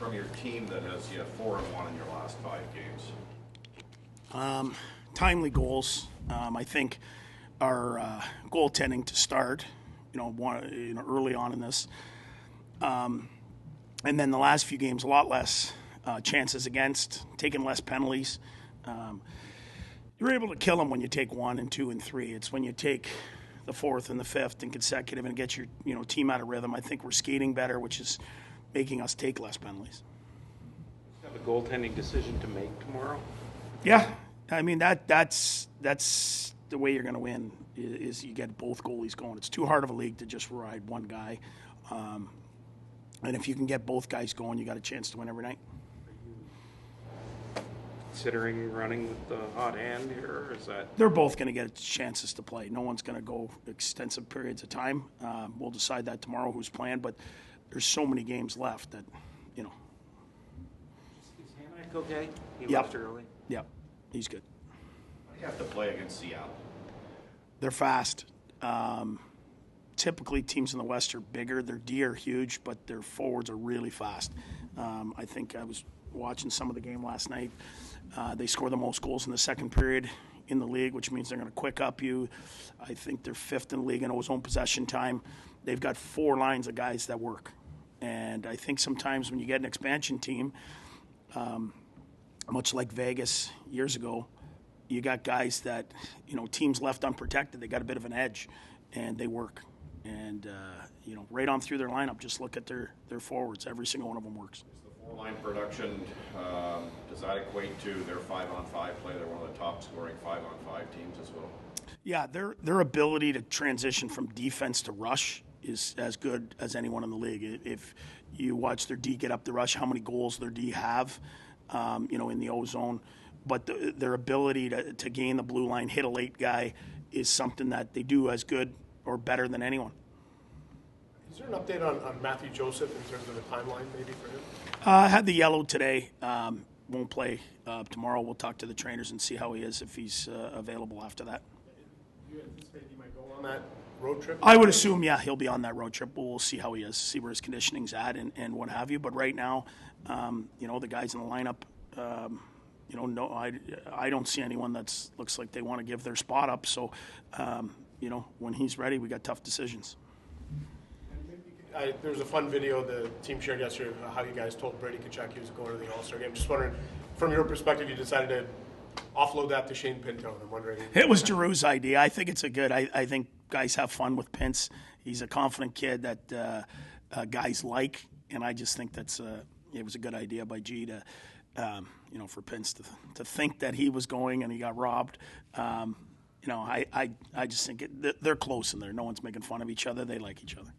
from your team that has you 4-1 in your last 5 games? Timely goals. I think our goaltending to start, early on in this, and then the last few games, a lot less chances against, taking less penalties. You're able to kill them when you take 1 and 2 and 3. It's when you take the 4th and the 5th and consecutive and get your team out of rhythm. I think we're skating better, which is making us take less penalties. You have a goaltending decision to make tomorrow? Yeah, I mean that's the way you're going to win is you get both goalies going. It's too hard of a league to just ride one guy, and if you can get both guys going, you got a chance to win every night. Considering running with the hot hand here, or is that? They're both going to get chances to play. No one's going to go extensive periods of time. We'll decide that tomorrow who's playing, but there's so many games left that, Is Hanek okay? He Yep. left early. Yep, he's good. How do you have to play against Seattle? They're fast. Typically, teams in the West are bigger. Their D are huge, but their forwards are really fast. I think I was watching some of the game last night. They score the most goals in the second period in the league, which means they're going to quick up you. I think they're 5th in the league in zone possession time. They've got 4 lines of guys that work. And I think sometimes when you get an expansion team, much like Vegas years ago, you got guys that, teams left unprotected. They got a bit of an edge, and they work. And, right on through their lineup, just look at their forwards. Every single one of them works. Is the 4-line production, does that equate to their 5-on-5 play? They're one of the top scoring 5-on-5 teams as well. Yeah, their ability to transition from defense to rush is as good as anyone in the league. If you watch their D get up the rush, how many goals their D have, in the O zone. But their ability to gain the blue line, hit a late guy, is something that they do as good or better than anyone. Is there an update on Matthew Joseph in terms of a timeline maybe for him? I had the yellow today. Won't play tomorrow. We'll talk to the trainers and see how he is if he's available after that. Do you anticipate he might go on that road trip? I would assume, yeah, he'll be on that road trip. We'll see how he is, see where his conditioning's at and what have you. But right now, the guys in the lineup, no, I don't see anyone that looks like they want to give their spot up. So, when he's ready, we got tough decisions. There was a fun video the team shared yesterday of how you guys told Brady Tkachuk he was going to the All-Star game. Just wondering, from your perspective, you decided to offload that to Shane Pinto. I'm wondering. It was Giroux's idea. I think it's I think guys have fun with Pince. He's a confident kid that guys like, and I just think it was a good idea by G to, for Pince to think that he was going and he got robbed. I just think they're close in there. No one's making fun of each other. They like each other.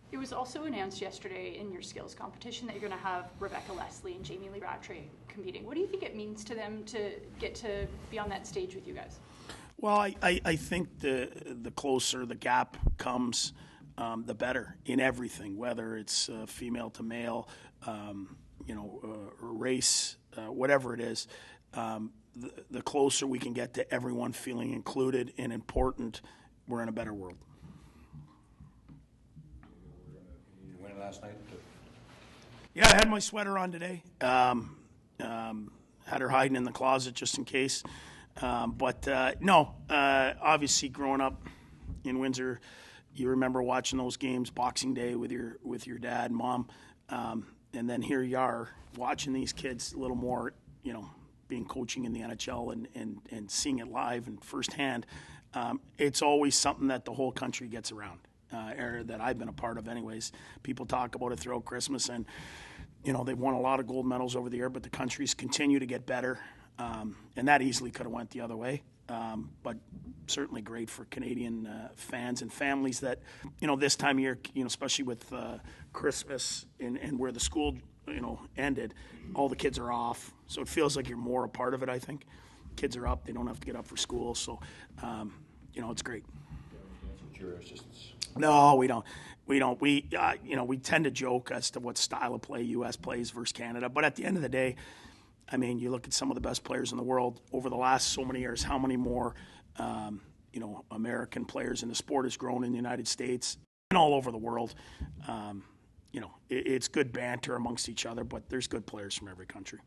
It was also announced yesterday in your skills competition that you're going to have Rebecca Leslie and Jamie Lee Rattray competing. What do you think it means to them to get to be on that stage with you guys? Well, I think the closer the gap comes, the better in everything, whether it's female to male, race, whatever it is. The closer we can get to everyone feeling included and important, we're in a better world. Last night? Yeah, I had my sweater on today. Had her hiding in the closet just in case. Obviously growing up in Windsor, you remember watching those games Boxing Day with your dad and mom. And then here you are watching these kids a little more, being coaching in the NHL and seeing it live and firsthand. It's always something that the whole country gets around. Era that I've been a part of anyways. People talk about it throughout Christmas and, they've won a lot of gold medals over the year, but the countries continue to get better. And that easily could have went the other way. But certainly great for Canadian fans and families that, this time of year, especially with Christmas and where the school, ended, all the kids are off. So it feels like you're more a part of it, I think. Kids are up. They don't have to get up for school. So, it's great. No, we don't. We tend to joke as to what style of play U.S. plays versus Canada. But at the end of the day, you look at some of the best players in the world over the last so many years, how many more, American players in the sport has grown in the United States and all over the world. it's good banter amongst each other, but there's good players from every country.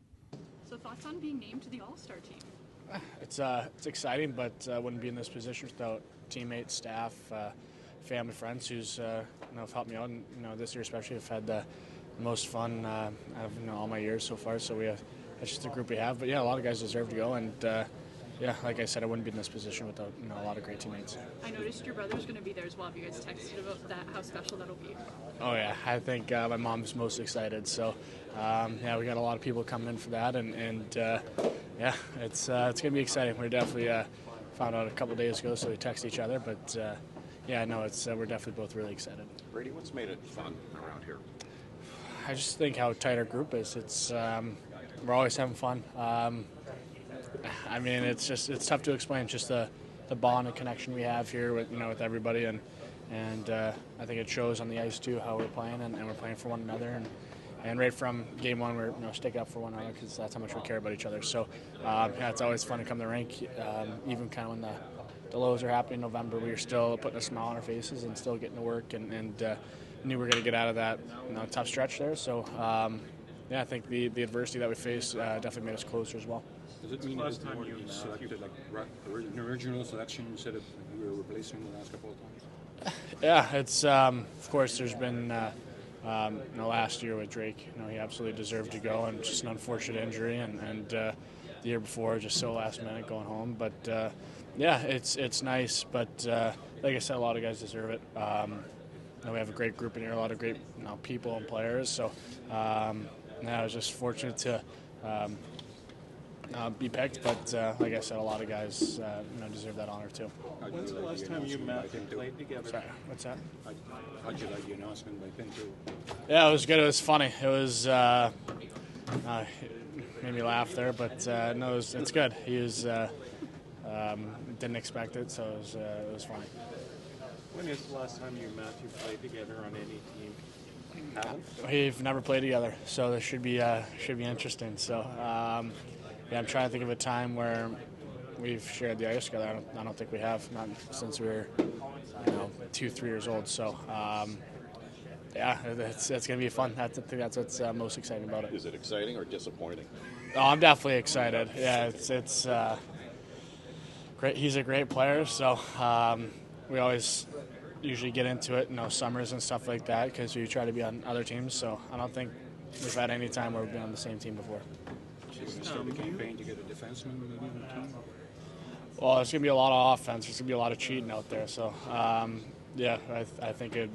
So thoughts on being named to the All-Star team? It's exciting, but I wouldn't be in this position without teammates, staff, family, friends who's have helped me out. And this year especially, I've had the most fun out of all my years so far. So that's just the group we have. But yeah, a lot of guys deserve to go, and like I said, I wouldn't be in this position without a lot of great teammates. I noticed your brother's going to be there as well. Have you guys texted about that? How special that'll be? Oh yeah, I think my mom's most excited. So we got a lot of people coming in for that, and it's gonna be exciting. We're definitely found out a couple days ago, so we text each other. But we're definitely both really excited. Brady, what's made it fun around here? I just think how tight our group is. It's we're always having fun. It's tough to explain. Just the bond and connection we have here with everybody, and I think it shows on the ice too how we're playing, and we're playing for one another, and right from game one we're sticking up for one another because that's how much we care about each other. So it's always fun to come to the rink, even kind of when the lows are happening in November. We were still putting a smile on our faces and still getting to work, and knew we were going to get out of that tough stretch there. So I think the adversity that we faced definitely made us closer as well. Does it mean it was the more you selected an original selection instead of you were replacing the last couple of times? Yeah, it's of course there's been last year with Drake, he absolutely deserved to go, and just an unfortunate injury, and the year before just so last minute going home. But it's nice, but like I said, a lot of guys deserve it. We have a great group in here, a lot of great people and players. So I was just fortunate to be picked, but like I said, a lot of guys deserve that honor too. When's the last time you met and played together? Sorry, what's that? How'd you like the announcement by Pinto? Yeah, it was good. It was funny. It was made me laugh there, but it's good. He was didn't expect it, so it was funny. When is the last time you and Matthew played together on any team? We've never played together, so this should be interesting. So I'm trying to think of a time where we've shared the ice together. I don't think we have, not since we were 2-3 years old. So it's going to be fun. I think that's what's most exciting about it. Is it exciting or disappointing? Oh, I'm definitely excited. Yeah, it's great. He's a great player, so we always usually get into it, summers and stuff like that, because we try to be on other teams. So I don't think we've had any time where we've been on the same team before. Should we start the campaign to get a defenseman maybe on the team? Well, there's going to be a lot of offense. There's going to be a lot of cheating out there. So, I think it'd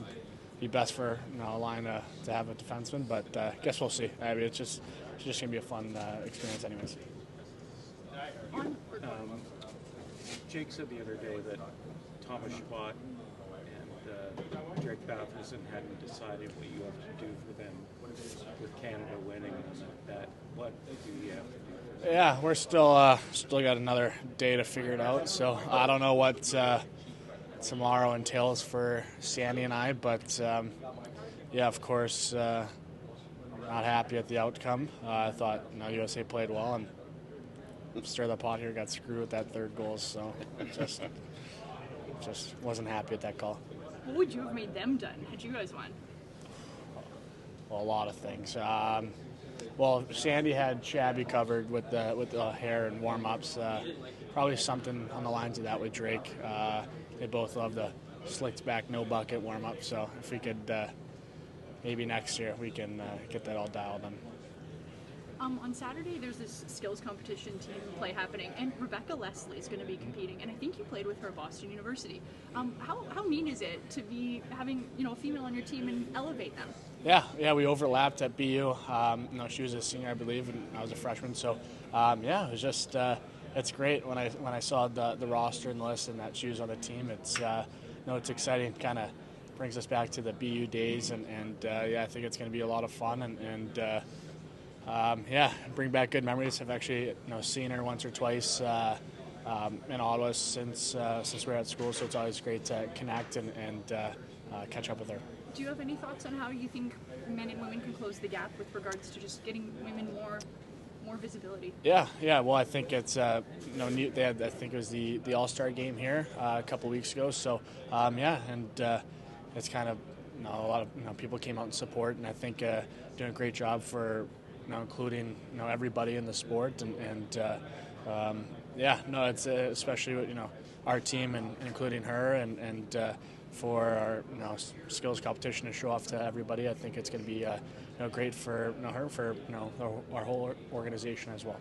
be best for a line to have a defenseman. But I guess we'll see. I mean, it's just going to be a fun experience anyways. Jake said the other day that Thomas Chabot and Drake Batherson hadn't decided what you have to do for them with Canada winning and that. What do you have to do? Yeah, we're still got another day to figure it out. So I don't know what tomorrow entails for Sandy and I, but of course, not happy at the outcome. I thought USA played well, and stir the pot here, got screwed with that third goal. So just wasn't happy at that call. What would you have made them done had you guys won? Well, a lot of things. Sandy had Shabby covered with the hair and warm-ups. Probably something on the lines of that with Drake. They both love the slicked back, no bucket warm-up. So if we could, maybe next year, we can get that all dialed in. On Saturday, there's this skills competition team play happening, and Rebecca Leslie is going to be competing, and I think you played with her at Boston University. How neat is it to be having a female on your team and elevate them? Yeah, we overlapped at BU. She was a senior, I believe, and I was a freshman. So, it was just it's great when I saw the roster and the list and that she was on the team. It's it's exciting. Kind of brings us back to the BU days, and I think it's going to be a lot of fun and bring back good memories. I've actually seen her once or twice in Ottawa since we were at school, so it's always great to connect and catch up with her. Do you have any thoughts on how you think men and women can close the gap with regards to just getting women more visibility? Yeah. Well, I think it's neat. They had, I think it was the All-Star game here a couple weeks ago. So it's kind of a lot of people came out and support, and I think doing a great job for including everybody in the sport, and it's especially with our team and including her, and for our skills competition to show off to everybody. I think it's going to be great for her, for our whole organization as well.